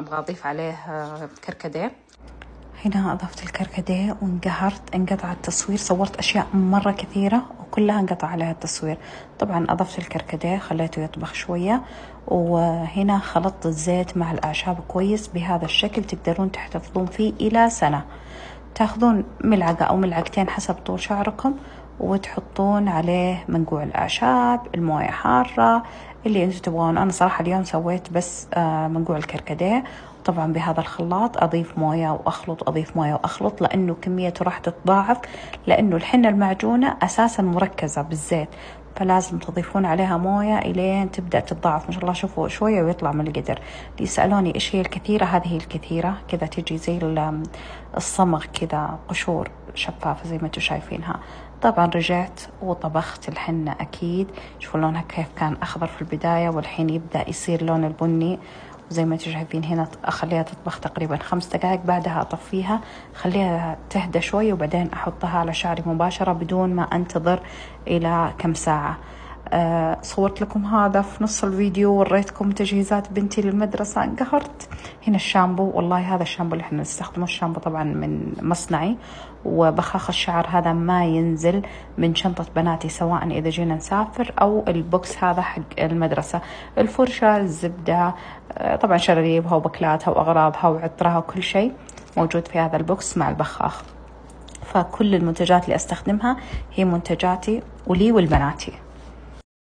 ابغى اضيف عليه كركديه. هنا أضفت الكركديه وانقهرت، انقطع التصوير. صورت أشياء مرة كثيرة وكلها انقطع عليها التصوير. طبعا أضفت الكركديه خليته يطبخ شوية، وهنا خلطت الزيت مع الأعشاب كويس. بهذا الشكل تقدرون تحتفظون فيه إلى سنة. تاخذون ملعقة أو ملعقتين حسب طول شعركم، وتحطون عليه منقوع الأعشاب، الموية حارة اللي انتم تبغون. أنا صراحة اليوم سويت بس منقوع الكركديه. طبعا بهذا الخلاط أضيف موية وأخلط، أضيف موية وأخلط، لأنه كميته راح تتضاعف، لأنه الحنة المعجونة أساسا مركزة بالزيت، فلازم تضيفون عليها موية إلين تبدأ تتضاعف. ما شاء الله شوفوا شوية ويطلع من القدر. اللي يسألوني إيش هي الكثيرة، هذه هي الكثيرة. كذا تجي زي الصمغ كذا، قشور شفافة زي ما انتم شايفينها. طبعا رجعت وطبخت الحنة. أكيد شوفوا لونها كيف كان أخضر في البداية، والحين يبدأ يصير لون البني. وزي ما انتم شايفين هنا أخليها تطبخ تقريبا 5 دقائق، بعدها أطفيها خليها تهدى شوي، وبعدين أحطها على شعري مباشرة بدون ما أنتظر إلى كم ساعة. صورت لكم هذا في نص الفيديو، وريتكم تجهيزات بنتي للمدرسة. انقهرت. هنا الشامبو، والله هذا الشامبو اللي احنا نستخدمه، الشامبو طبعا من مصنعي. وبخاخ الشعر هذا ما ينزل من شنطة بناتي، سواء إذا جينا نسافر أو البوكس هذا حق المدرسة. الفرشة، الزبدة، طبعا شراريبها وبكلاتها وأغراضها وعطرها وكل شيء موجود في هذا البوكس مع البخاخ. فكل المنتجات اللي أستخدمها هي منتجاتي ولي ولبناتي.